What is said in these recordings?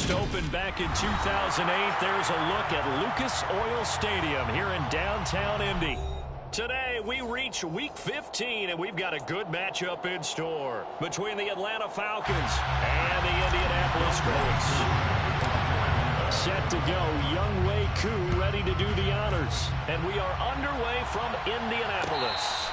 first opened back in 2008. There's a look at Lucas Oil Stadium here in downtown Indy. Today, we reach Week 15, and we've got a good matchup in store between the Atlanta Falcons and the Indianapolis Colts. Set to go, Younghoe Koo ready to do the honors. And we are underway from Indianapolis.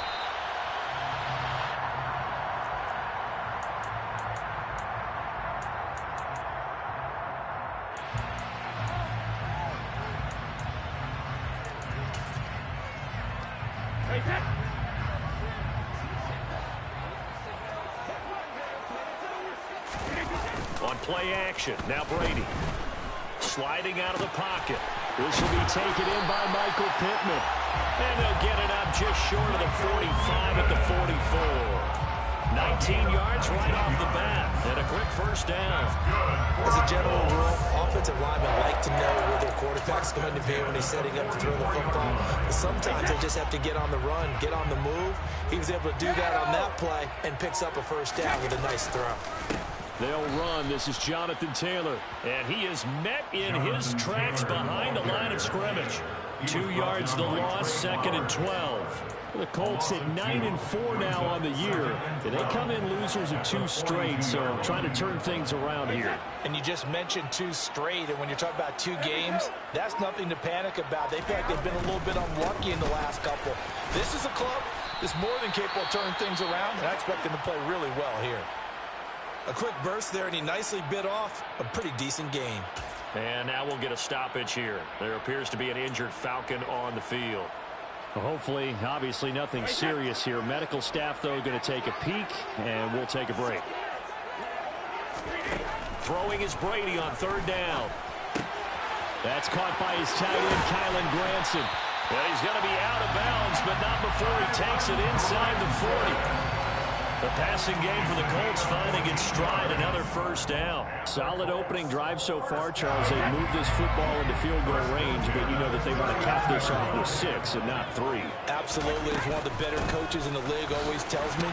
On play action, now Brady. Sliding out of the pocket. This will be taken in by Michael Pittman. And they'll get it up just short of the 45 at the 44. 19 yards right off the bat. And a quick first down. As a general rule, offensive linemen like to know where their quarterback's going to be when he's setting up to throw the football. But sometimes they just have to get on the run, get on the move. He was able to do that on that play and picks up a first down with a nice throw. They'll run. This is Jonathan Taylor. And he is met in his tracks behind the line of scrimmage. 2 yards the loss, 2nd and 12. The Colts at 9-4 now on the year. They come in losers of 2 straight, so trying to turn things around here. And you just mentioned 2 straight, and when you're talking about 2 games, that's nothing to panic about. They feel like they've been a little bit unlucky in the last couple. This is a club that's more than capable of turning things around, and I expect them to play really well here. A quick burst there, and he nicely bit off a pretty decent gain. And now we'll get a stoppage here. There appears to be an injured Falcon on the field. Well, hopefully, obviously nothing serious here. Medical staff, though, going to take a peek, and we'll take a break. Throwing is Brady on 3rd down. That's caught by his tight end, Kylen Granson. And he's going to be out of bounds, but not before he takes it inside the 40. The passing game for the Colts finding its stride, another first down. Solid opening drive so far, Charles. They've moved this football into field goal range, but you know that they want to cap this off with 6 and not 3. Absolutely. As one of the better coaches in the league always tells me,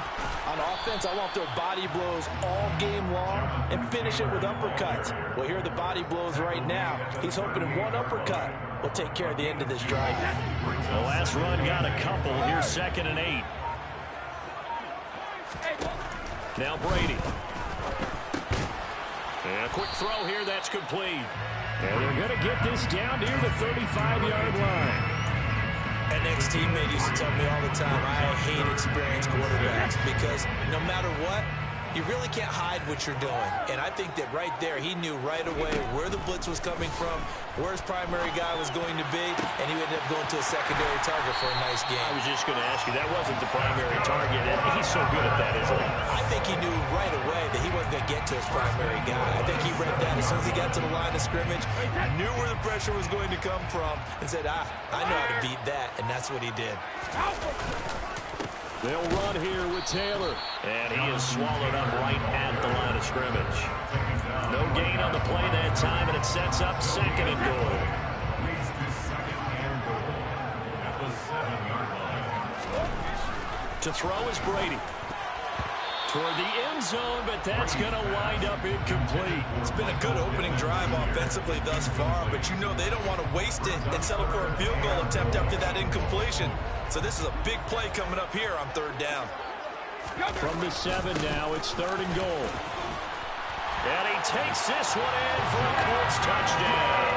on offense, I want their body blows all game long and finish it with uppercuts. Well, here are the body blows right now. He's hoping in one uppercut will take care of the end of this drive. The last run got a couple. Here's 2nd and 8. Now Brady. And a quick throw here, that's complete. And they're going to get this down near the 35-yard line. An ex-teammate used to tell me all the time, I hate experienced quarterbacks because no matter what, you really can't hide what you're doing. And I think that right there, he knew right away where the blitz was coming from, where his primary guy was going to be, and he ended up going to a secondary target for a nice game. I was just going to ask you, that wasn't the primary target, and he's so good at that, isn't he? I think he knew right away that he wasn't going to get to his primary guy. I think he read that as soon as he got to the line of scrimmage, knew where the pressure was going to come from, and said, I know how to beat that, and that's what he did. They'll run here with Taylor. And he is swallowed up right at the line of scrimmage. No gain on the play that time, and it sets up 2nd and goal. To throw is Brady. Toward the end zone, but that's going to wind up incomplete. It's been a good opening drive offensively thus far, but you know they don't want to waste it and settle for a field goal attempt after that incompletion. So this is a big play coming up here on 3rd down. From the 7 now, it's 3rd and goal. And he takes this one in for a Colts touchdown.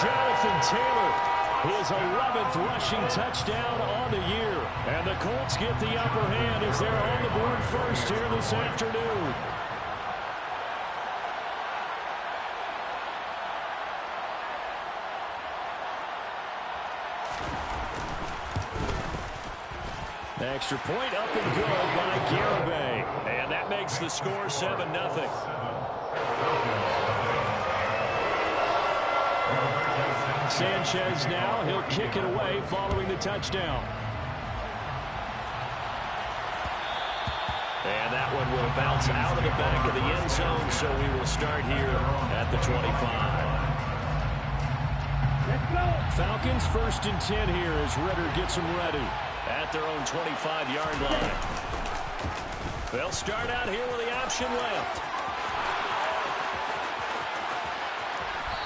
Jonathan Taylor, his 11th rushing touchdown on the year. And the Colts get the upper hand as they're on the board first here this afternoon. Extra point up and good by Garibay. And that makes the score 7-0. Sanchez now, he'll kick it away following the touchdown. And that one will bounce out of the back of the end zone, so we will start here at the 25. Falcons 1st and 10 here as Ritter gets them ready at their own 25-yard line. They'll start out here with the option left.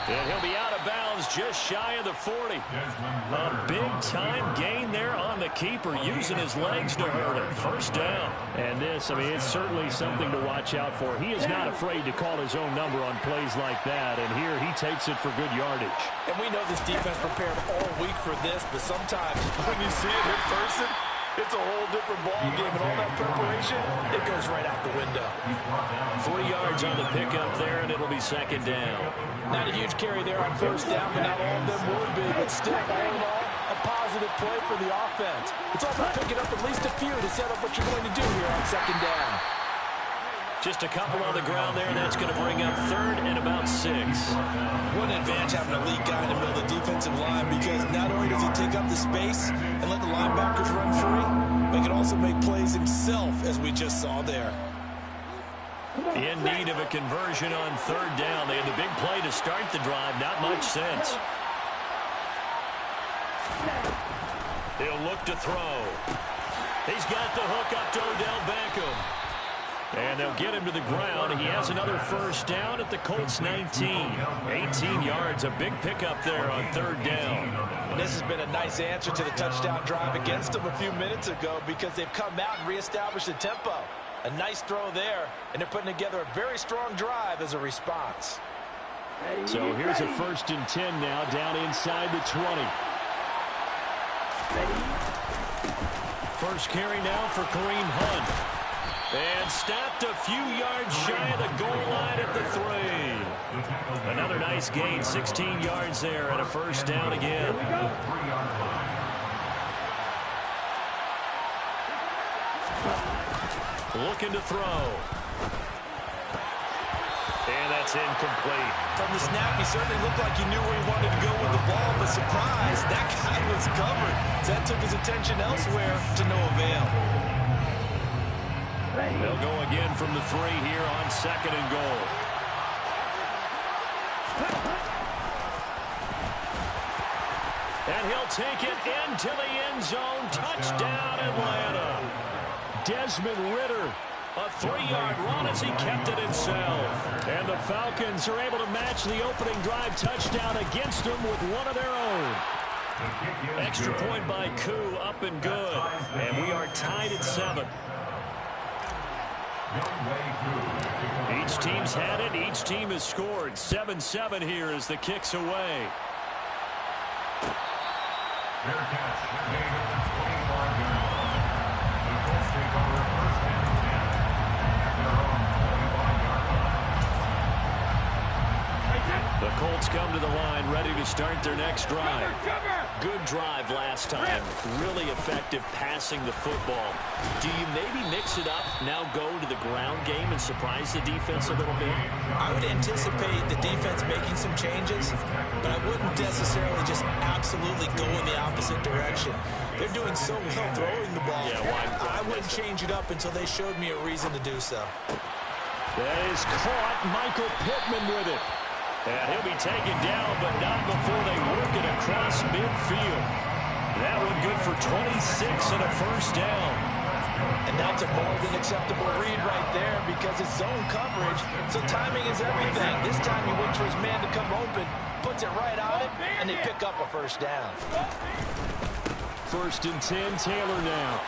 And he'll be out of bounds just shy of the 40. A big-time gain there on the keeper, using his legs to hurt him. First down. And this, I mean, it's certainly something to watch out for. He is not afraid to call his own number on plays like that, and here he takes it for good yardage. And we know this defense prepared all week for this, but sometimes when you see it in person, it's a whole different ball game, and all that preparation, it goes right out the window. 3 yards on the pickup there, and it'll be second down. Not a huge carry there on first down, but not all of them would be, but still, all in all, a positive play for the offense. It's all about picking up at least a few to set up what you're going to do here on second down. Just a couple on the ground there. That's going to bring up third and about 6. What an advantage having an elite guy in the middle of the defensive line, because not only does he take up the space and let the linebackers run free, but he can also make plays himself, as we just saw there. In need of a conversion on third down. They had the big play to start the drive. Not much sense. He'll look to throw. He's got the hook up to Odell Beckham. And they'll get him to the ground. He has another first down at the Colts 19. 18 yards, a big pickup there on third down. And this has been a nice answer to the touchdown drive against them a few minutes ago, because they've come out and reestablished the tempo. A nice throw there, and they're putting together a very strong drive as a response. So here's a 1st and 10 now, down inside the 20. First carry now for Kareem Hunt. And stopped a few yards shy of the goal line at the 3. Another nice gain, 16 yards there, and a first down again. Looking to throw. And that's incomplete. From the snap, he certainly looked like he knew where he wanted to go with the ball, but surprise, that guy was covered. So that took his attention elsewhere to no avail. They'll go again from the 3 here on 2nd and goal. And he'll take it into the end zone. Touchdown, Atlanta. Desmond Ridder, a 3-yard run as he kept it himself. And the Falcons are able to match the opening drive touchdown against them with one of their own. Extra point by Koo, up and good. And we are tied at 7. Each team's had it. Each team has scored. 7-7 here as the kick's away. The Colts come to the line, ready to start their next drive. Good drive last time. Really effective passing the football. Do you maybe mix it up, now go to the ground game and surprise the defense a little bit? I would anticipate the defense making some changes, but I wouldn't necessarily just absolutely go in the opposite direction. They're doing so well throwing the ball. Yeah, I wouldn't change it up until they showed me a reason to do so. That is caught. Michael Pittman with it. And he'll be taken down, but not before they work it across midfield. That one good for 26 and a first down. And that's a more than acceptable read right there, because it's zone coverage, so timing is everything. This time he waits for his man to come open, puts it right on it, and they pick up a first down. 1st and 10, Taylor now.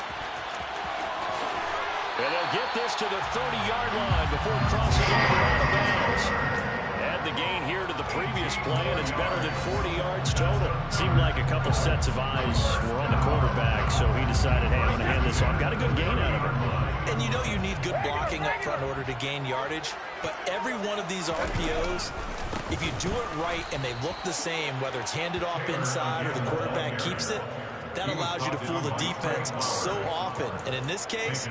And they'll get this to the 30-yard line before crossing over out of bounds. Add the gain here to the previous play, and it's better than 40 yards total. Seemed like a couple sets of eyes were on the quarterback, so he decided, hey, I'm going to hand this off. Got a good gain out of it. And you know you need good blocking up front in order to gain yardage, but every one of these RPOs, if you do it right and they look the same, whether it's handed off inside or the quarterback keeps it, that allows you to fool the defense so often. And in this case,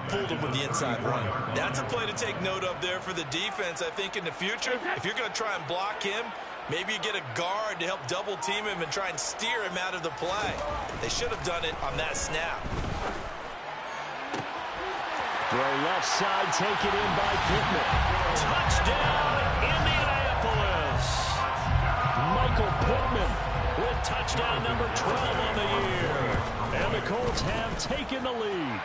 fooled them with the inside run. That's a play to take note of there for the defense, I think, in the future. If you're going to try and block him, maybe you get a guard to help double team him and try and steer him out of the play. They should have done it on that snap. Throw left side, take it in by Pittman. Touchdown, Indianapolis. Michael Pittman with touchdown number 12 on the year. And the Colts have taken the lead.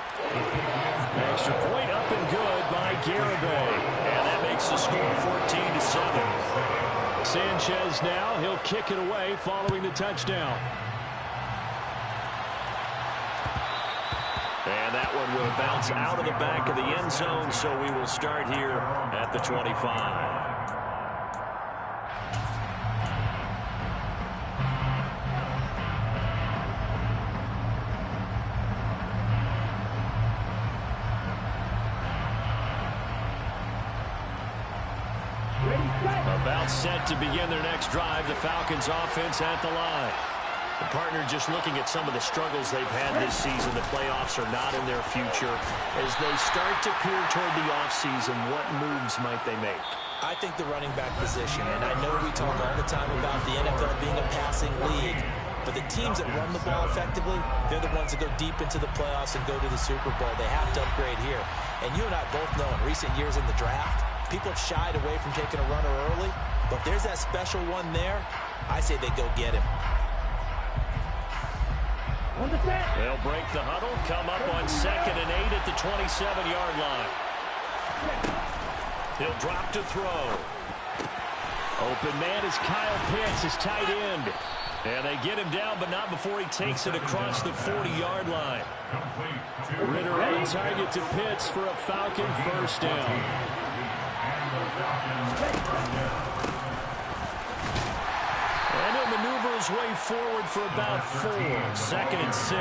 Extra point up and good by Garibay. And that makes the score 14-7. Sanchez now. He'll kick it away following the touchdown. And that one will bounce out of the back of the end zone, so we will start here at the 25. About set to begin their next drive, the Falcons offense at the line. The partner just looking at some of the struggles they've had this season. The playoffs are not in their future. As they start to peer toward the offseason, what moves might they make? I think the running back position, and I know we talk all the time about the NFL being a passing league, but the teams that run the ball effectively, they're the ones that go deep into the playoffs and go to the Super Bowl. They have to upgrade here. And you and I both know in recent years in the draft, people have shied away from taking a runner early, but if there's that special one there, I say they go get him. They'll break the huddle, come up on 2nd and 8 at the 27-yard line. He'll drop to throw. Open man is Kyle Pitts, his tight end. And they get him down, but not before he takes it across the 40-yard line. Ritter on target to Pitts for a Falcon first down. And he'll maneuver his way forward for about 4. 2nd and 6.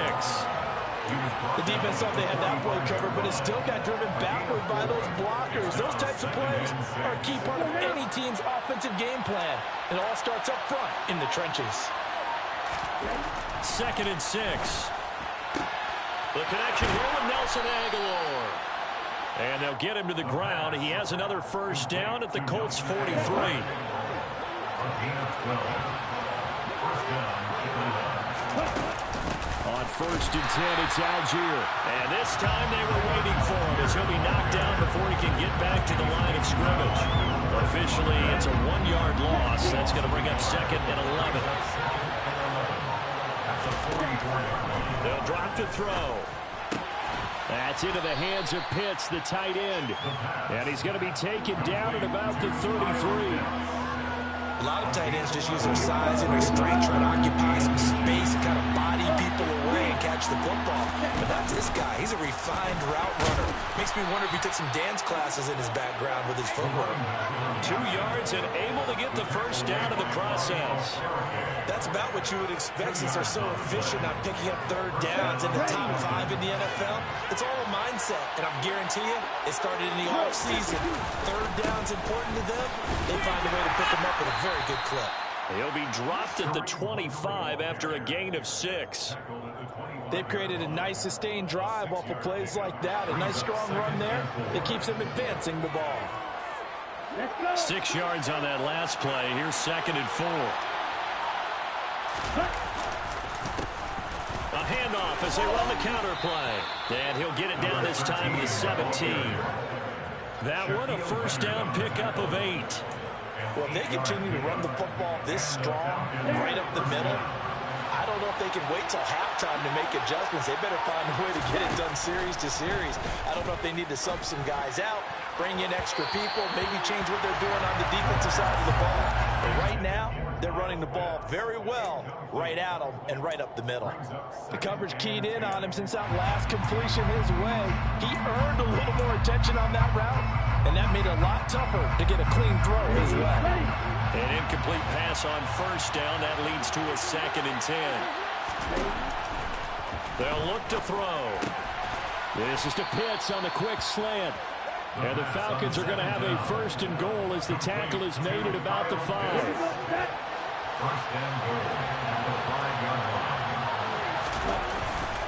The defense thought they had that play covered, but it still got driven backward by those blockers. Those types of plays are a key part of any team's offensive game plan. It all starts up front in the trenches. 2nd and 6. The connection here with Nelson Aguilar. And they'll get him to the ground. He has another first down at the Colts 43. On 1st and 10, it's Algier. And this time they were waiting for him as he'll be knocked down before he can get back to the line of scrimmage. Officially, it's a 1-yard loss. That's going to bring up 2nd and 11. They'll drop to throw. That's into the hands of Pitts, the tight end. And he's going to be taken down at about the 33. A lot of tight ends just use their size and their strength, try to occupy some space and kind of body people away and catch the football. But not this guy. He's a refined route runner. Makes me wonder if he took some dance classes in his background with his footwork. 2 yards and able to get the first down in the process. That's about what you would expect since they're so efficient on picking up 3rd downs in the top 5 in the NFL. It's all a mindset, and I guarantee you, it started in the offseason. 3rd down's important to them. They find a way to pick them up with a very good clip. He'll be dropped at the 25 after a gain of 6. They've created a nice sustained drive off of plays like that. A nice strong run there that keeps them advancing the ball. 6 yards on that last play. Here's 2nd and 4. A handoff as they run the counter play. And he'll get it down this time to the 17. That one a first down pickup of 8. Well, if they continue to run the football this strong, right up the middle, I don't know if they can wait till halftime to make adjustments. They better find a way to get it done series to series. I don't know if they need to sub some guys out, bring in extra people, maybe change what they're doing on the defensive side of the ball. But right now, they're running the ball very well right at him and right up the middle. The coverage keyed in on him since that last completion his way. He earned a little more attention on that route, and that made it a lot tougher to get a clean throw his way. An incomplete pass on first down. That leads to a 2nd and 10. They'll look to throw. This is to Pitts on the quick slant. And the Falcons are going to have a 1st and goal as the tackle is made at about the 5.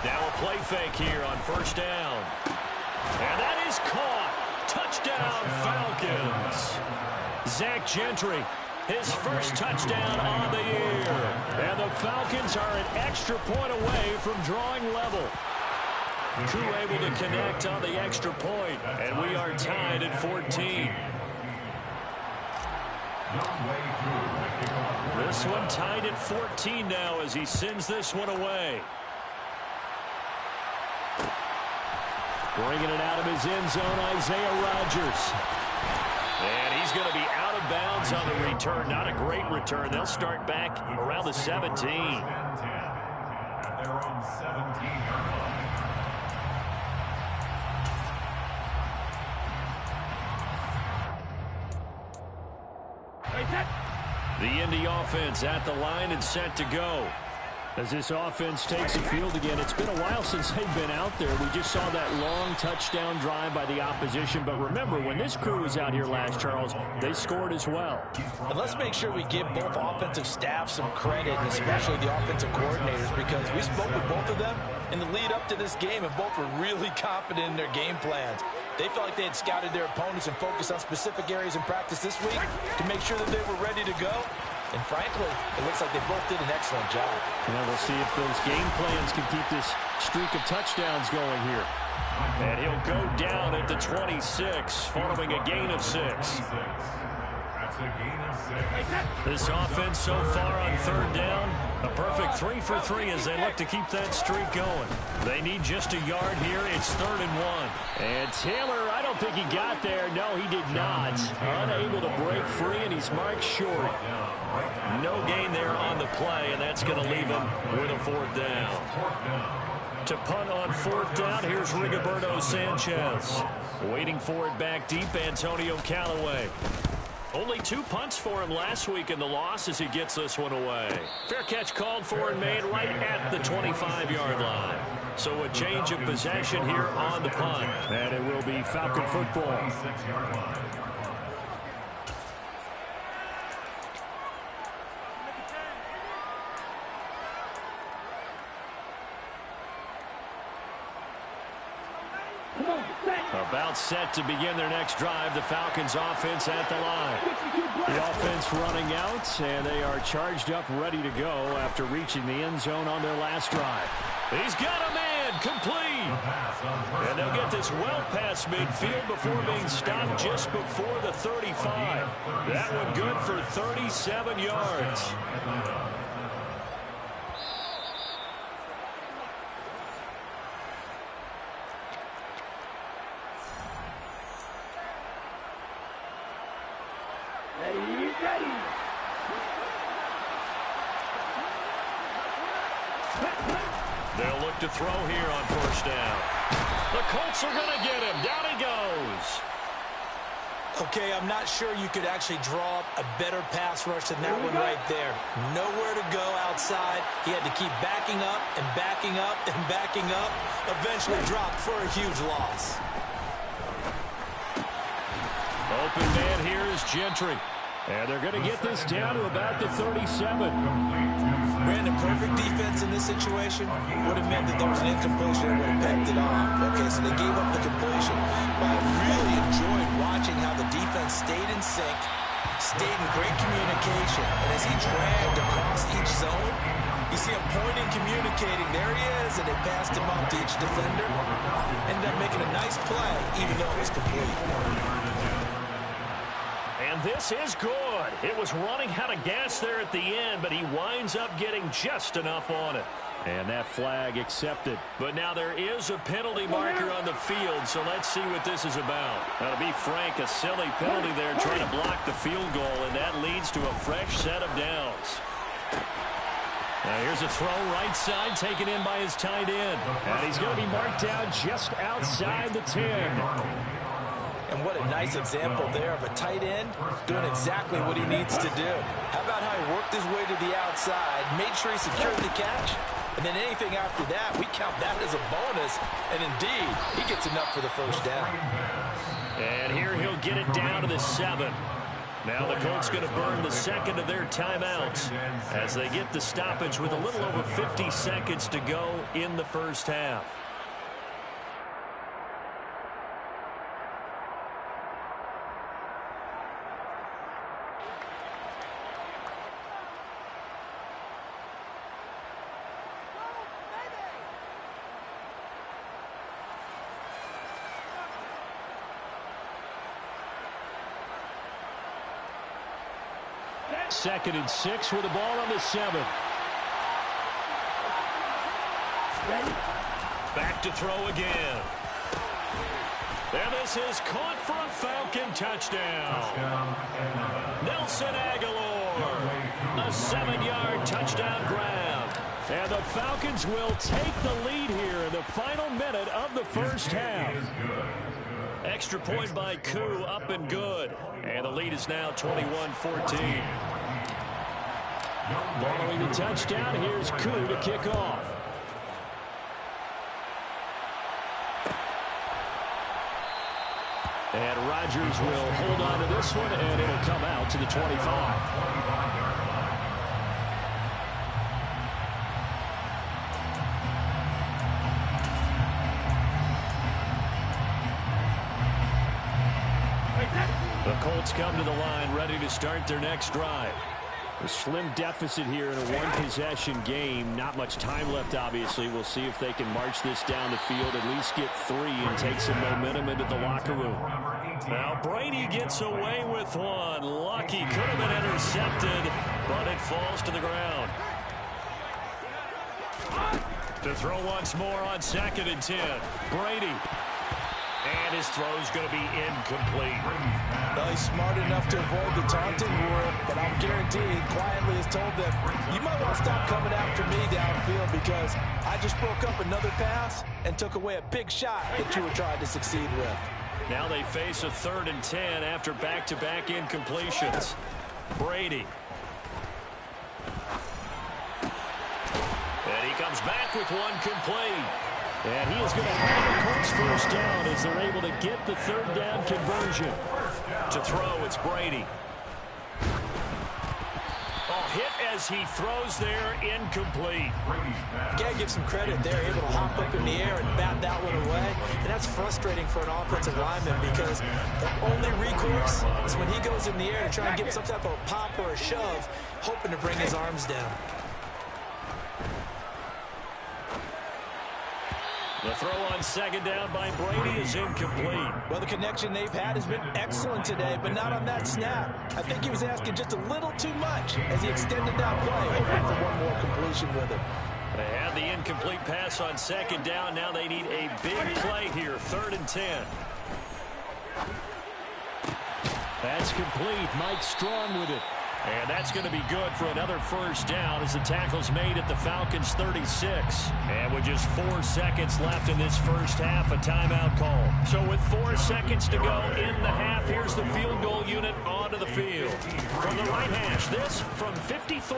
Now a play fake here on 1st down. And that is caught. Touchdown, Falcons. Zach Gentry, his first touchdown on the year. And the Falcons are an extra point away from drawing level. Crew able to connect on the extra point, and we are tied at 14. This one tied at 14 now as he sends this one away. Bringing it out of his end zone, Isaiah Rodgers. And he's going to be out of bounds on the return. Not a great return. They'll start back around the 17. Their own 17-yard line. The Indy offense at the line and set to go. As this offense takes the field again, it's been a while since they've been out there. We just saw that long touchdown drive by the opposition. But remember, when this crew was out here last, Charles, they scored as well. And let's make sure we give both offensive staff some credit, and especially the offensive coordinators, because we spoke with both of them in the lead up to this game, and both were really confident in their game plans. They felt like they had scouted their opponents and focused on specific areas in practice this week to make sure that they were ready to go. And frankly, it looks like they both did an excellent job. Yeah, we'll see if those game plans can keep this streak of touchdowns going here. And he'll go down at the 26 following a gain of 6. That's a gain of 6. This offense so far on third down, a perfect 3 for 3 as they look to keep that streak going. They need just a yard here. It's 3rd and 1. And Taylor, I don't think he got there. No, he did not. Unable to break free, and he's marked short. No gain there on the play, and that's going to leave him with a 4th down. To punt on 4th down, here's Rigoberto Sanchez. Waiting for it back deep, Antonio Callaway. Only 2 punts for him last week in the loss as he gets this one away. Fair catch called for and made right at the 25-yard line. So a change of possession here on the punt. And it will be Falcon football. 6-yard line. About set to begin their next drive. The Falcons offense at the line. The offense running out, and they are charged up, ready to go after reaching the end zone on their last drive. He's got a man, complete. And they'll get this well past midfield before being stopped just before the 35. That one good for 37 yards. They'll look to throw here on 1st down. The Colts are going to get him. Down he goes. Okay, I'm not sure you could actually draw up a better pass rush than that one right there. Nowhere to go outside. He had to keep backing up and backing up and backing up. Eventually dropped for a huge loss. Open man here is Gentry. And they're going to get this down to about the 37. Brandon, perfect defense in this situation would have meant that there was an incompletion that would have pecked it off. Okay, so they gave up the completion. But I really enjoyed watching how the defense stayed in sync, stayed in great communication. And as he dragged across each zone, you see him pointing, communicating. There he is, and they passed him up to each defender. Ended up making a nice play, even though it was complete. And this is good. It was running out of gas there at the end, but he winds up getting just enough on it. And that flag accepted. But now there is a penalty marker on the field, so let's see what this is about. Now, to be frank, a silly penalty there trying to block the field goal, and that leads to a fresh set of downs. Now here's a throw right side taken in by his tight end. And he's going to be marked down just outside the 10. And what a nice example there of a tight end doing exactly what he needs to do. How about how he worked his way to the outside, made sure he secured the catch, and then anything after that, we count that as a bonus. And indeed, he gets enough for the 1st down. And here he'll get it down to the 7. Now the Colts going to burn the 2nd of their timeouts as they get the stoppage with a little over 50 seconds to go in the 1st half. Second and 6 with the ball on the 7. Back to throw again. And this is caught for a Falcon touchdown. Nelson Aguilar, a 7-yard touchdown grab. And the Falcons will take the lead here in the final minute of the first half. Extra point by Koo, up and good. And the lead is now 21-14. Following the touchdown, here's Koo to kick off. And Rodgers will hold on to this one, and it'll come out to the 25. The Colts come to the line, ready to start their next drive. A slim deficit here in a one-possession game. Not much time left, obviously. We'll see if they can march this down the field, at least get 3 and take some momentum into the locker room. Now Brady gets away with one. Lucky, could have been intercepted, but it falls to the ground. To throw once more on 2nd and 10. Brady. And his throw's going to be incomplete. Well, he's smart enough to avoid the taunting rule, but I'm guaranteed quietly has told them, you might want to stop coming after me downfield because I just broke up another pass and took away a big shot that you were trying to succeed with. Now they face a 3rd and 10 after back-to-back incompletions. Brady. And he comes back with one complete. And he is going to have the Colts first down as they're able to get the 3rd down conversion. To throw, it's Brady. Oh, hit as he throws there, incomplete. You got to give some credit. They're able to hop up in the air and bat that one away. And that's frustrating for an offensive lineman because the only recourse is when he goes in the air to try and get some type of a pop or a shove, hoping to bring his arms down. The throw on 2nd down by Brady is incomplete. Well, the connection they've had has been excellent today, but not on that snap. I think he was asking just a little too much as he extended that play, hoping for one more completion with it. They had the incomplete pass on 2nd down. Now they need a big play here, 3rd and 10. That's complete. Mike Strong with it. And that's going to be good for another first down as the tackle's made at the Falcons' 36. And with just 4 seconds left in this first half, a timeout call. So with 4 seconds to go in the half, here's the field goal unit onto the field. From the right hash, this from 53.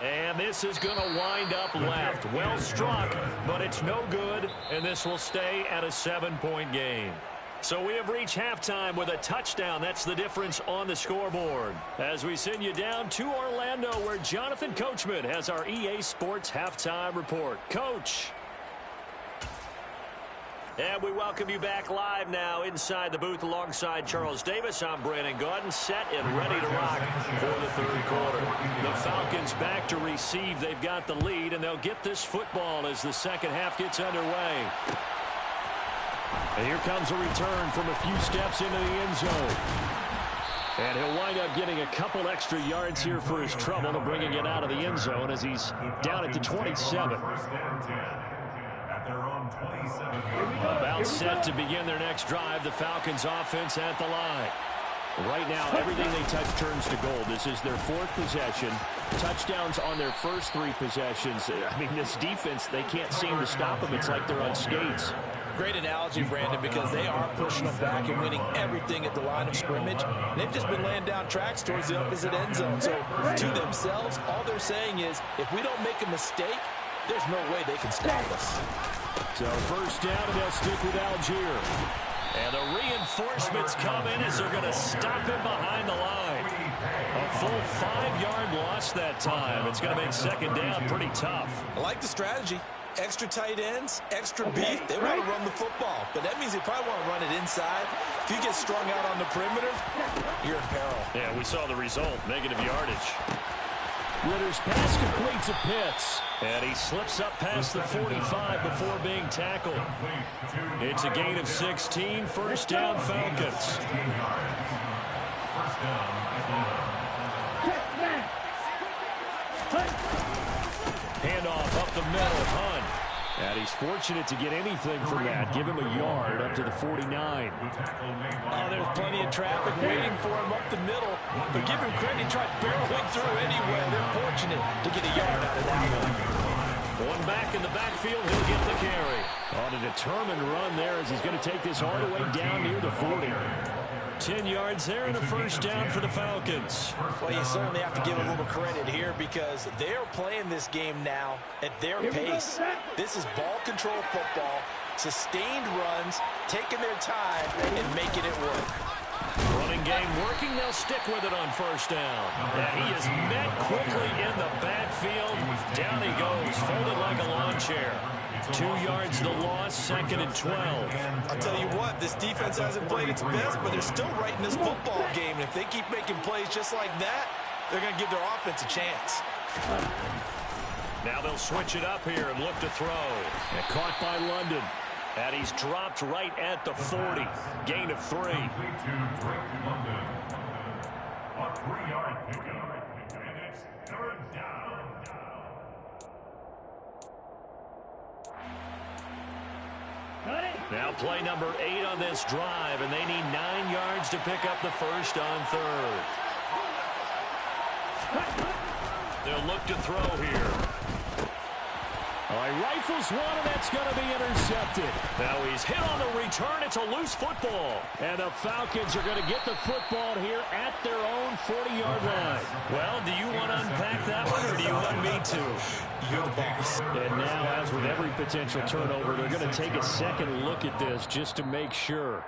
And this is going to wind up left. Well struck, but it's no good, and this will stay at a 7-point game. So we have reached halftime with a touchdown. That's the difference on the scoreboard. As we send you down to Orlando, where Jonathan Coachman has our EA Sports Halftime Report. Coach. And we welcome you back live now inside the booth alongside Charles Davis. I'm Brandon Gaudin, set and ready to rock for the 3rd quarter. The Falcons back to receive. They've got the lead, and they'll get this football as the second half gets underway. And here comes a return from a few steps into the end zone. And he'll wind up getting a couple extra yards here for his trouble and bringing it out of the end zone as he's down at the 27. About set to begin their next drive. The Falcons offense at the line. Right now, everything they touch turns to gold. This is their 4th possession. Touchdowns on their first 3 possessions. I mean, this defense, they can't seem to stop them. It's like they're on skates. Great analogy, Brandon, because they are pushing them back and winning everything at the line of scrimmage. They've just been laying down tracks towards the opposite end zone. So to themselves, all they're saying is, if we don't make a mistake, there's no way they can stop us. So first down, and they'll stick with Algier. And the reinforcements come in as they're going to stop him behind the line. A full 5-yard loss that time. It's going to make 2nd down pretty tough. I like the strategy. Extra tight ends, extra beef. They want to run the football, but that means they probably want to run it inside. If you get strung out on the perimeter, you're in peril. Yeah, we saw the result, negative yardage. Ritter's pass completes to Pitts, and he slips up past the 45 before being tackled. It's a gain of 16, first down Falcons. Handoff up the middle, Hunt. And he's fortunate to get anything from that. Give him a yard up to the 49. Oh, there's plenty of traffic waiting for him up the middle. But give him credit, he tried barreling through anyway. They're fortunate to get a yard out of that one. One back in the backfield, he'll get the carry. On a determined run there as he's going to take this all the way down near the 40. 10 yards there and a first down for the Falcons. Well, you certainly have to give a little credit here because they are playing this game now at their pace. This is ball control football, sustained runs, taking their time, and making it work. Running game working, they'll stick with it on first down. And he is met quickly in the backfield. Down he goes, folded like a lawn chair. 2 yards the loss, 2nd and 12. I'll tell you what, this defense hasn't played its best, but they're still right in this football game. And if they keep making plays just like that, they're going to give their offense a chance. Now they'll switch it up here and look to throw. And caught by London. And he's dropped right at the 40. Gain of 3. A 3-yard pickup. And it's 3rd down. Now play number 8 on this drive, and they need 9 yards to pick up the first on 3rd. They'll look to throw here. All right, rifles one, and that's going to be intercepted. Now he's hit on the return. It's a loose football. And the Falcons are going to get the football here at their own 40-yard line. Well, do you want to unpack that one, or do you want me to? You're the boss. And now, as with every potential turnover, they're going to take a second look at this just to make sure.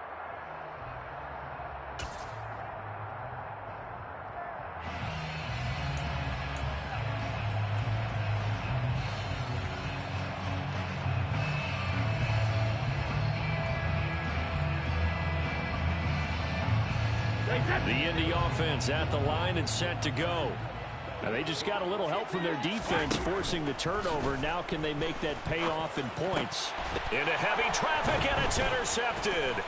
The Indy offense at the line and set to go. Now they just got a little help from their defense forcing the turnover. Now can they make that pay off in points? Into heavy traffic, and it's intercepted.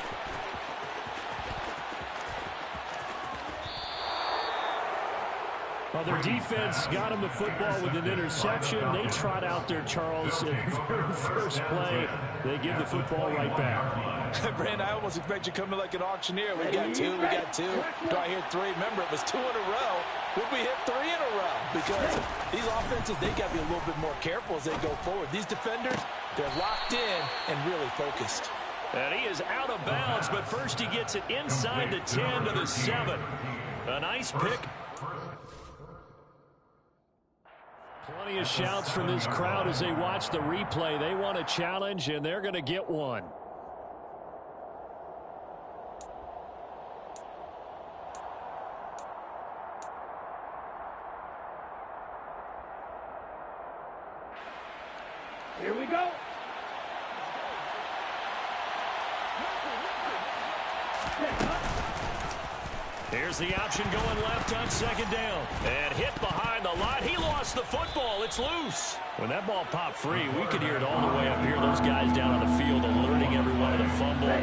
Well, their defense got them the football with an interception. They trot out there, Charles, in the very first play. They give the football right back. Brand, I almost expect you coming like an auctioneer. We got 2, we got 2. Do I hear 3? Remember, it was 2 in a row. Would we hit 3 in a row? Because these offenses, they got to be a little bit more careful as they go forward. These defenders, they're locked in and really focused. And he is out of bounds, but first he gets it inside the 10 to the 7. A nice pick. Plenty of shouts from this crowd as they watch the replay. They want a challenge, and they're going to get one. Here we go. Here's the option going left on 2nd down. And hit behind the line. He lost the football. It's loose. When that ball popped free, we could hear it all the way up here. Those guys down on the field alerting everyone of the fumble.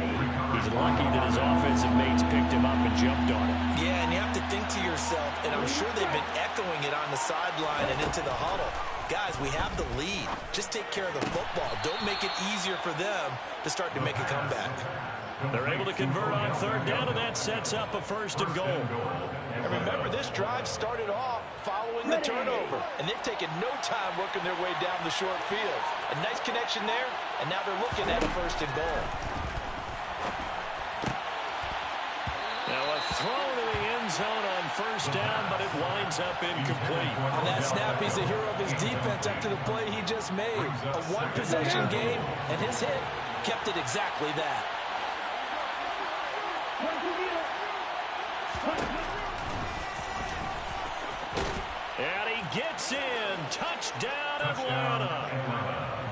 He's lucky that his offensive mates picked him up and jumped on it. Yeah, and you have to think to yourself, and I'm sure they've been echoing it on the sideline and into the huddle. Guys, we have the lead. Just take care of the football. Don't make it easier for them to start to make a comeback. They're able to convert on 3rd down, and that sets up a 1st and goal. And remember, this drive started off following the turnover, and they've taken no time working their way down the short field. A nice connection there, and now they're looking at a 1st and goal. Now a throw to the end zone on 1st down, but it winds up incomplete. On that snap, he's the hero of his defense after the play he just made. A one-possession game, and his hit kept it exactly that. And he gets in. Touchdown, Atlanta.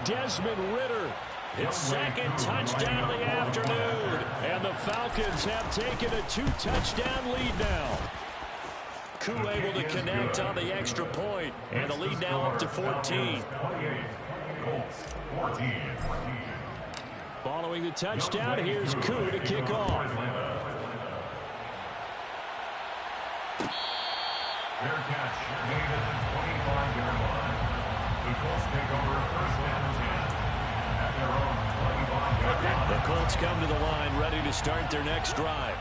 Desmond Ridder, his 2nd touchdown of the afternoon. And the Falcons have taken a 2-touchdown lead now. Koo able to connect on the extra point. And the lead now up to 14. Following the touchdown, here's Koo to kick off. Fair catch made at the 25-yard line. The Colts take over 1st and 10. The Colts come to the line, ready to start their next drive.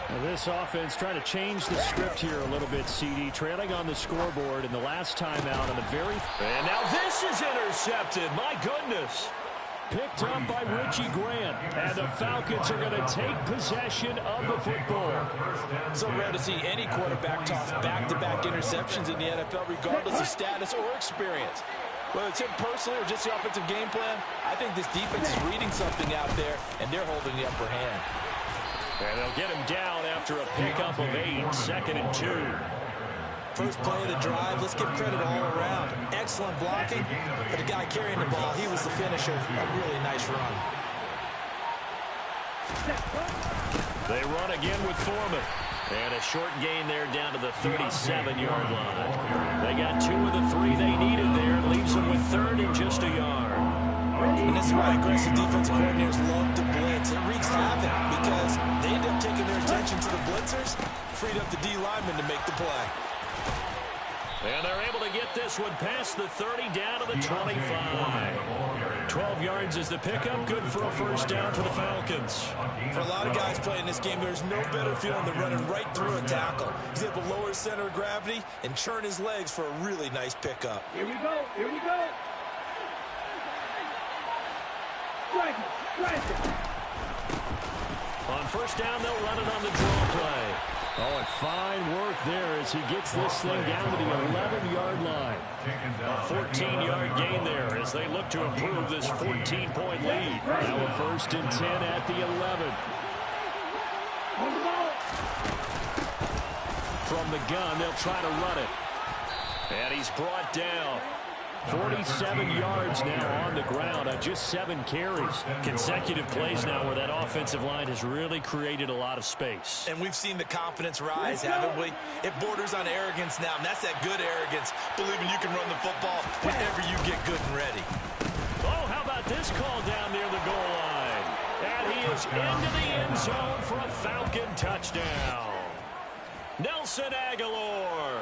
Now this offense trying to change the script here a little bit, CD. Trailing on the scoreboard in the last timeout on the very... And now this is intercepted. My goodness. Picked up by Richie Grant. And the Falcons are going to take possession of the football. So rare to see any quarterback toss back-to-back interceptions in the NFL, regardless of status or experience. Whether it's him personally or just the offensive game plan, I think this defense is reading something out there, and they're holding the upper hand. And they'll get him down after a pickup of 8, 2nd and 2. First play of the drive, let's give credit all around. Excellent blocking, but the guy carrying the ball, he was the finisher. A really nice run. They run again with Foreman. And a short gain there down to the 37-yard line. They got 2 of the 3 they needed there. Leaves them with 3rd and just a yard. And this is why aggressive defensive coordinators love to blitz. It wreaks havoc because they end up taking their attention to the blitzers, freed up the D lineman to make the play. And they're able to get this one past the 30 down to the 25. 12 yards is the pickup. Good for a first down for the Falcons. For a lot of guys playing this game, there's no better feeling than running right through a tackle. He's able to lower his center of gravity and churn his legs for a really nice pickup. Here we go. Here we go. Strike it. On first down, they'll run it on the draw play. Oh, and fine work there as he gets this thing down to the 11-yard line. A 14-yard gain there as they look to improve this 14-point lead. Now a 1st and 10 at the 11. From the gun, they'll try to run it. And he's brought down. 47 yards now on the ground on just 7 carries. Consecutive plays now where that offensive line has really created a lot of space. And we've seen the confidence rise, haven't we? It borders on arrogance now, and that's that good arrogance, believing you can run the football whenever you get good and ready. Oh, how about this call down near the goal line? And he is into the end zone for a Falcon touchdown. Nelson Aguilar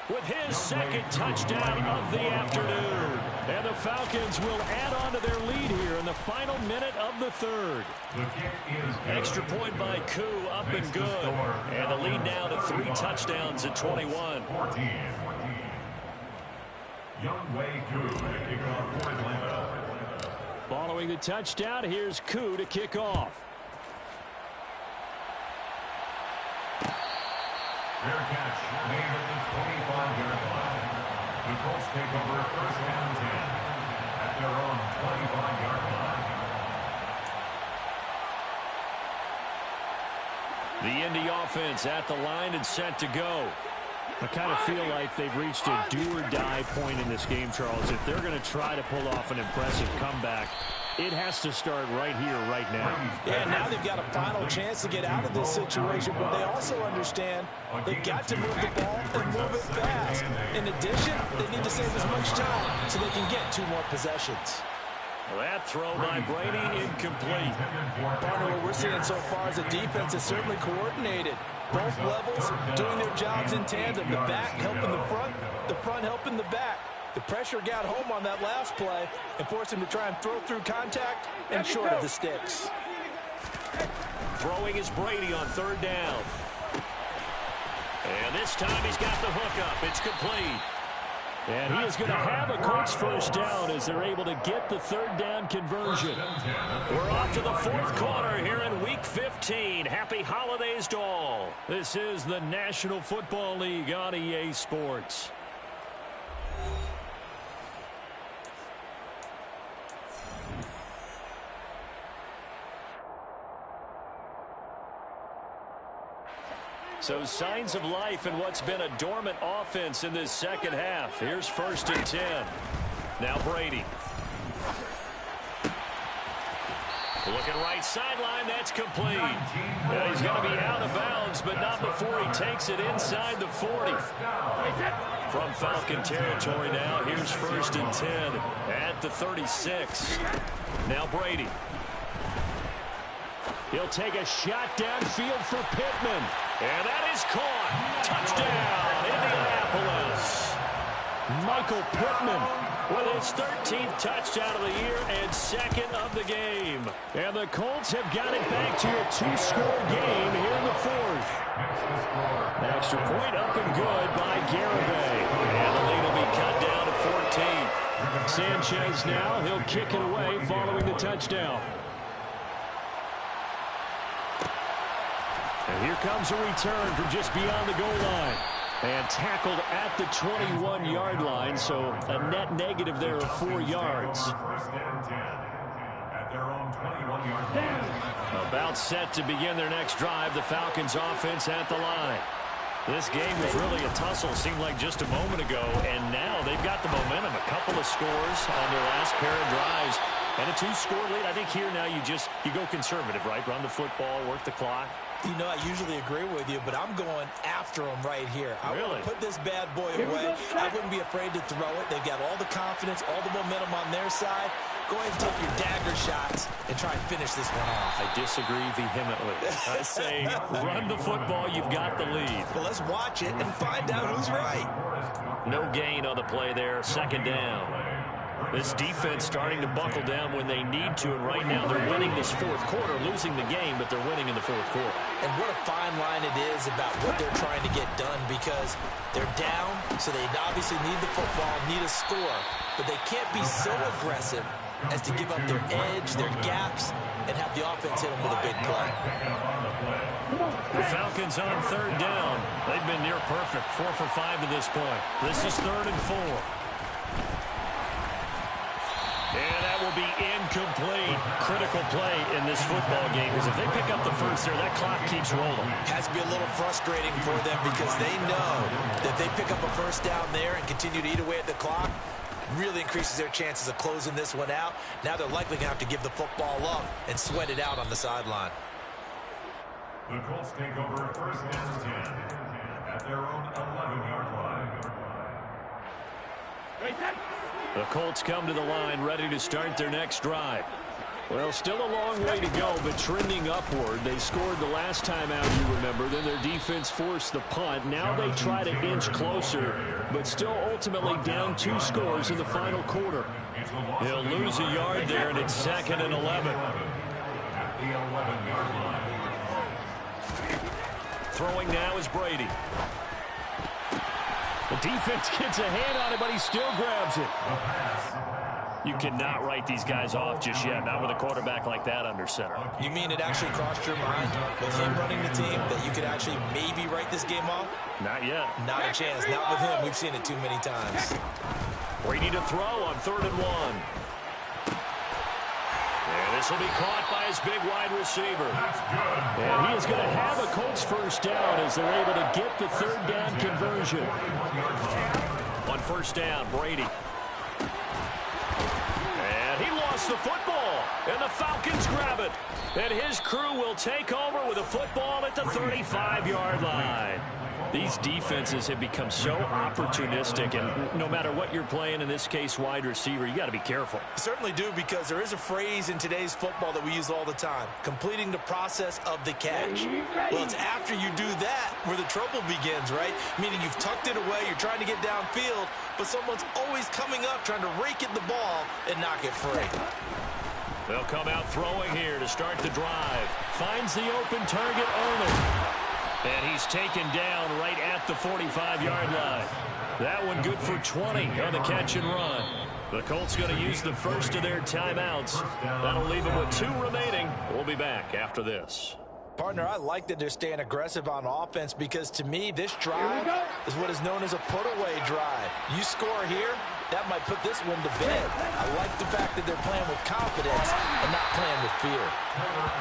with his 2nd touchdown of the afternoon. And the Falcons will add on to their lead here in the final minute of the 3rd. Extra point by Koo, up and good. And the lead now to 3 touchdowns at 21. Following the touchdown, here's Koo to kick off. Fair catch made at the 25-yard line. The Colts take over 1st and 10 at their own 25-yard line. The Indy offense at the line and set to go. I kind of feel like they've reached a do-or-die point in this game, Charles. If they're going to try to pull off an impressive comeback, it has to start right here, right now. Yeah, now they've got a final chance to get out of this situation, but they also understand they've got to move the ball and move it fast. In addition, they need to save as much time so they can get 2 more possessions. That throw by Brady incomplete. Partner, what we're seeing so far is a defense that's certainly coordinated. Both levels doing their jobs in tandem. The back helping the front helping the back. The pressure got home on that last play and forced him to try and throw through contact and short of the sticks. Throwing is Brady on 3rd down. And this time he's got the hook up. It's complete. And he is going to have a Colts first down as they're able to get the 3rd down conversion. We're off to the 4th quarter here in Week 15. Happy holidays to all. This is the National Football League on EA Sports. So signs of life in what's been a dormant offense in this 2nd half. Here's 1st and 10. Now Brady. Looking right sideline, that's complete. Well, he's going to be out of bounds, but not before he takes it inside the 40. From Falcon territory now, here's 1st and 10 at the 36. Now Brady. He'll take a shot downfield for Pittman. And that is caught. Touchdown, Indianapolis. Michael Pittman with his 13th touchdown of the year and second of the game. And the Colts have got it back to a 2-score game here in the fourth. An extra point up and good by Garibay. And the lead will be cut down to 14. Sanchez now, he'll kick it away following the touchdown. And here comes a return from just beyond the goal line. And tackled at the 21-yard line, so a net negative there of 4 yards. First and 10 at their own 21-yard line. About set to begin their next drive, the Falcons offense at the line. This game was really a tussle, seemed like just a moment ago, and now they've got the momentum. A couple of scores on their last pair of drives, and a 2-score lead. I think here now you go conservative, right? Run the football, work the clock. You know, I usually agree with you, but I'm going after him right here. I want to put this bad boy away. I wouldn't be afraid to throw it. They've got all the confidence, all the momentum on their side. Go ahead and take your dagger shots and try and finish this one off. I disagree vehemently. I say run the football. You've got the lead. Well, let's watch it and find out who's right. No gain on the play there. Second down. This defense starting to buckle down when they need to, and right now they're winning this fourth quarter, losing the game, but they're winning in the fourth quarter. And what a fine line it is about what they're trying to get done, because they're down, so they obviously need the football, need a score, but they can't be so aggressive as to give up their edge, their gaps, and have the offense hit them with a big play. The Falcons on third down. They've been near perfect, 4 for 5 to this point. This is 3rd and 4. And that will be incomplete. Critical play in this football game, because if they pick up the first there, that clock keeps rolling. Has to be a little frustrating for them, because they know that they pick up a first down there and continue to eat away at the clock, really increases their chances of closing this one out. Now they're likely going to have to give the football up and sweat it out on the sideline. The Colts take over first and 10 at their own 11-yard line. The Colts come to the line ready to start their next drive. Well, still a long way to go, but trending upward. They scored the last time out, you remember. Then their defense forced the punt. Now they try to inch closer, but still ultimately down 2 scores in the final quarter. They'll lose a yard there, and it's 2nd and 11. At the 11-yard line. Throwing now is Brady. The defense gets a hand on it, but he still grabs it. You cannot write these guys off just yet, not with a quarterback like that under center. You mean it actually crossed your mind with him running the team that you could actually maybe write this game off? Not yet. Not a chance. Not with him. We've seen it too many times. Brady to throw on 3rd and 1. And this will be caught by his big wide receiver. And he is going to have a Colts first down as they're able to get the 3rd down conversion. On first down, Brady. And he lost the football. And the Falcons grab it. And his crew will take over with a football at the 35-yard line. These defenses have become so opportunistic, and no matter what you're playing, in this case wide receiver, you got to be careful. Certainly do, because there is a phrase in today's football that we use all the time: completing the process of the catch. Well, it's after you do that where the trouble begins, right? Meaning you've tucked it away, you're trying to get downfield, but someone's always coming up trying to rake at the ball and knock it free. They'll come out throwing here to start the drive. Finds the open target, Arnold. And he's taken down right at the 45-yard line. That one good for 20 on the catch and run. The Colts going to use the first of their timeouts. That'll leave them with 2 remaining. We'll be back after this. Partner, I like that they're staying aggressive on offense, because to me, this drive is what is known as a put-away drive. You score here, that might put this one to bed. I like the fact that they're playing with confidence and not playing with fear.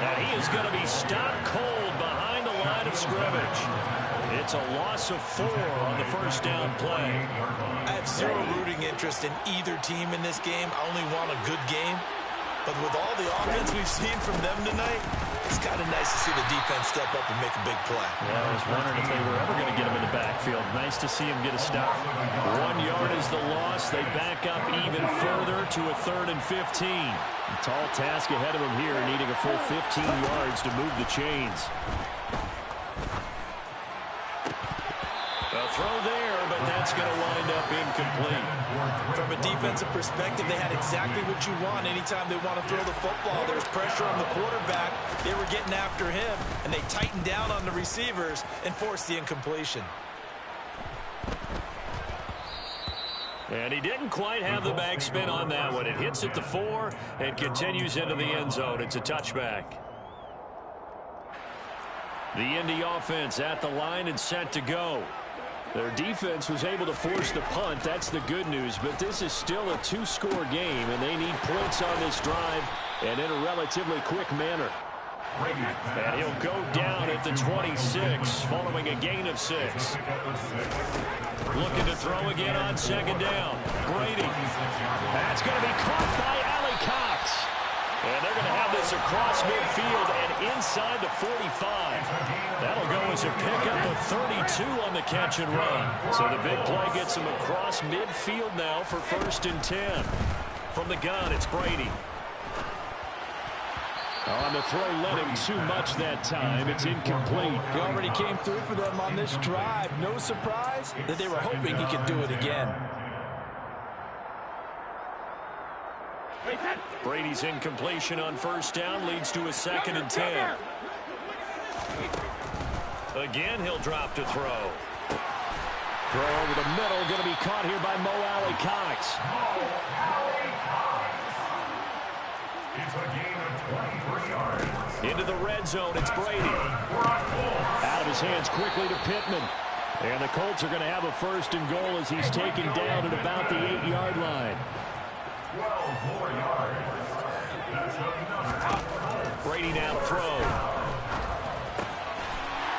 And he is going to be stopped cold behind the line of scrimmage. It's a loss of 4 on the first down play. I have zero rooting interest in either team in this game. I only want a good game. But with all the offense we've seen from them tonight, it's kind of nice to see the defense step up and make a big play. Yeah, I was wondering if they were ever going to get him in the backfield. Nice to see him get a stop. 1 yard is the loss. They back up even further to a 3rd and 15. A tall task ahead of him here, needing a full 15 yards to move the chains. A throw there, but that's going to wind up incomplete. From a defensive perspective, they had exactly what you want anytime they want to throw the football. There's pressure on the quarterback. They were getting after him, and they tightened down on the receivers and forced the incompletion. And he didn't quite have the backspin on that one. It hits at the 4 and continues into the end zone. It's a touchback. The Indy offense at the line and set to go. Their defense was able to force the punt. That's the good news. But this is still a 2-score game, and they need points on this drive and in a relatively quick manner. And he'll go down at the 26 following a gain of 6. Looking to throw again on second down. Brady. That's going to be caught by Ali Cox. And they're going to have this across midfield and inside the 45. That'll go as a pickup of 32 on the catch and run. So the big play gets him across midfield now for 1st and 10. From the gun, it's Brady. On the throw, led him too much that time. It's incomplete. He already came through for them on this drive. No surprise that they were hoping he could do it again. Brady's incompletion on 1st down leads to a 2nd and 10. Again, he'll drop to throw. Throw over the middle, going to be caught here by Mo Alley Cox. It's a gain of 23 yards. Into the red zone, it's Brady. Out of his hands quickly to Pittman. And the Colts are going to have a 1st and goal as he's taken down at about the 8-yard line. 12 more yards. That's another. Brady now to throw.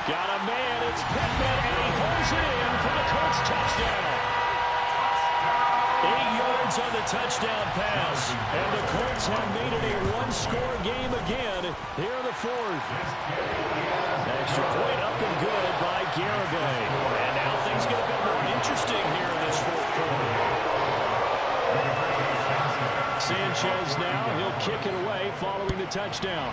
Got a man, it's Pittman, and he holds it in for the Colts touchdown. 8 yards on the touchdown pass. And the Colts have made it a 1-score game again here in the 4th. Extra point up and good by Garibay. And now things get a bit more interesting here in this 4th quarter. Sanchez now, he'll kick it away following the touchdown.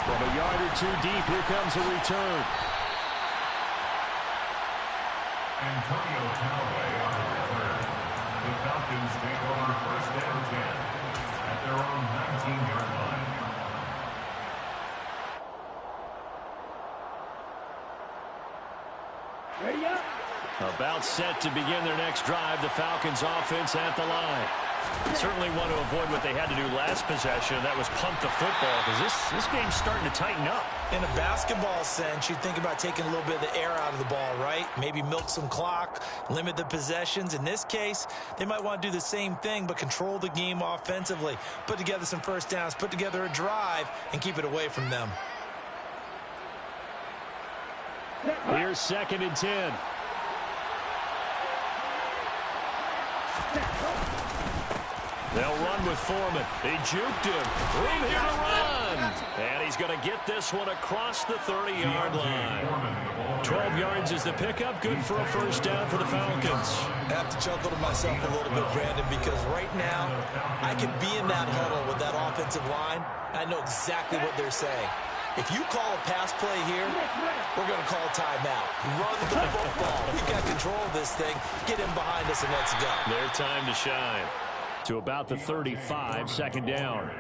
From a yard or 2 deep, here comes a return. Antonio Callaway on the return. The Falcons take over 1st and 10 at their own 19-yard line. About set to begin their next drive, the Falcons offense at the line. Certainly want to avoid what they had to do last possession, and that was punt the football, because this game's starting to tighten up. In a basketball sense, you think about taking a little bit of the air out of the ball, right? Maybe milk some clock, limit the possessions. In this case, they might want to do the same thing, but control the game offensively. Put together some 1st downs, put together a drive, and keep it away from them. Here's 2nd and 10. They'll run with Foreman. They juked him. Room here to run. And he's going to get this one across the 30-yard line. 12 yards is the pickup. Good for a 1st down for the Falcons. I have to chuckle to myself a little bit, Brandon, because right now I could be in that huddle with that offensive line. I know exactly what they're saying. If you call a pass play here, we're going to call timeout. Run the football. We've got control of this thing. Get him behind us and let's go. Their time to shine. To about the 35, 2nd down.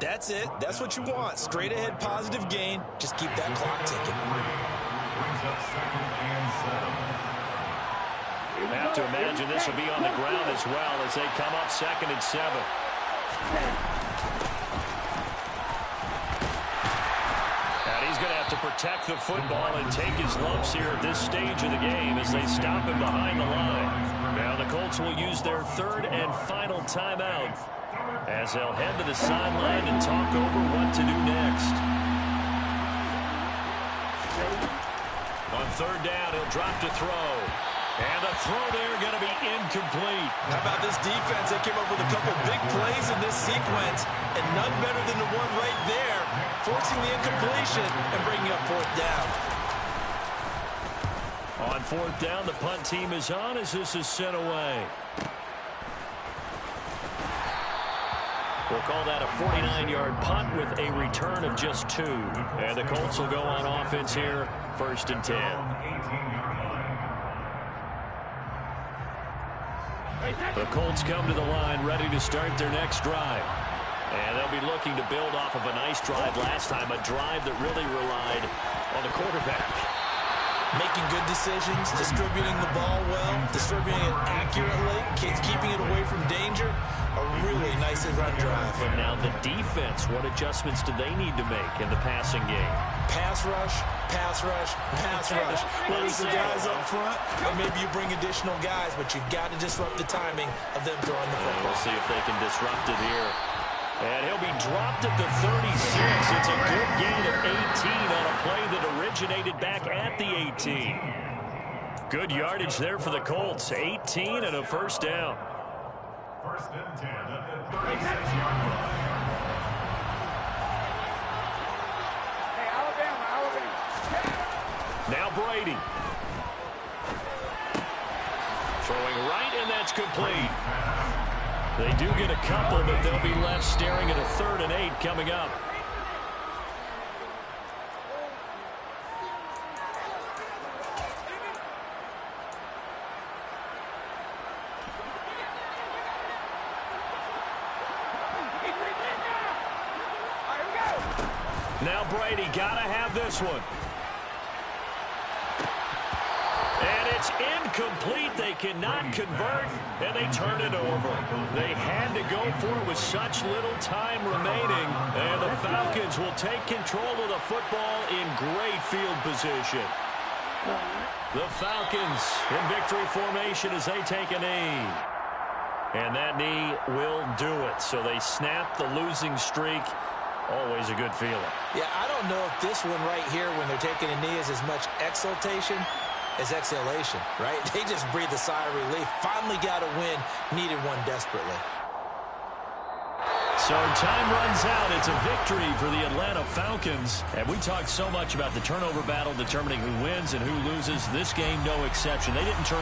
That's it. That's what you want. Straight ahead, positive gain. Just keep that clock ticking. Brings up 2nd and 7. You have to imagine this will be on the ground as well as they come up 2nd and 7. And he's going to have to protect the football and take his lumps here at this stage of the game as they stop him behind the line. Now the Colts will use their 3rd and final timeout as they'll head to the sideline and talk over what to do next. On 3rd down, he'll drop to throw. And the throw there going to be incomplete. How about this defense? They came up with a couple big plays in this sequence, and none better than the one right there, forcing the incompletion and bringing up 4th down. On 4th down, the punt team is on as this is sent away. We'll call that a 49-yard punt with a return of just 2. And the Colts will go on offense here, 1st and 10. The Colts come to the line ready to start their next drive. And they'll be looking to build off of a nice drive last time, a drive that really relied on the quarterback. Making good decisions, distributing the ball well, distributing it accurately, keeping it away from danger. A really nicely run drive. And now the defense, what adjustments do they need to make in the passing game? Pass rush, pass rush, pass rush. Whether it's the guys up front, or maybe you bring additional guys, but you've got to disrupt the timing of them throwing the football. We'll see if they can disrupt it here. And he'll be dropped at the 36. It's a good gain of 18 on a play that originated back at the 18. Good yardage there for the Colts. 18 and a 1st down. 1st and 10 at the 36-yard line. Now Brady. Throwing right, and that's complete. They do get a couple, but they'll be left staring at a 3rd and 8 coming up. Now Brady, gotta have this one. And it's incomplete. They cannot convert, and they turn it over. They had to go for it with such little time remaining, and the Falcons will take control of the football in great field position. The Falcons in victory formation as they take a knee. And that knee will do it. So they snap the losing streak. Always a good feeling. Yeah, I don't know if this one right here when they're taking a knee is as much exultation as exhalation, right? They just breathe a sigh of relief. Finally got a win, needed one desperately. So time runs out. It's a victory for the Atlanta Falcons. And we talked so much about the turnover battle determining who wins and who loses. This game, no exception. They didn't turn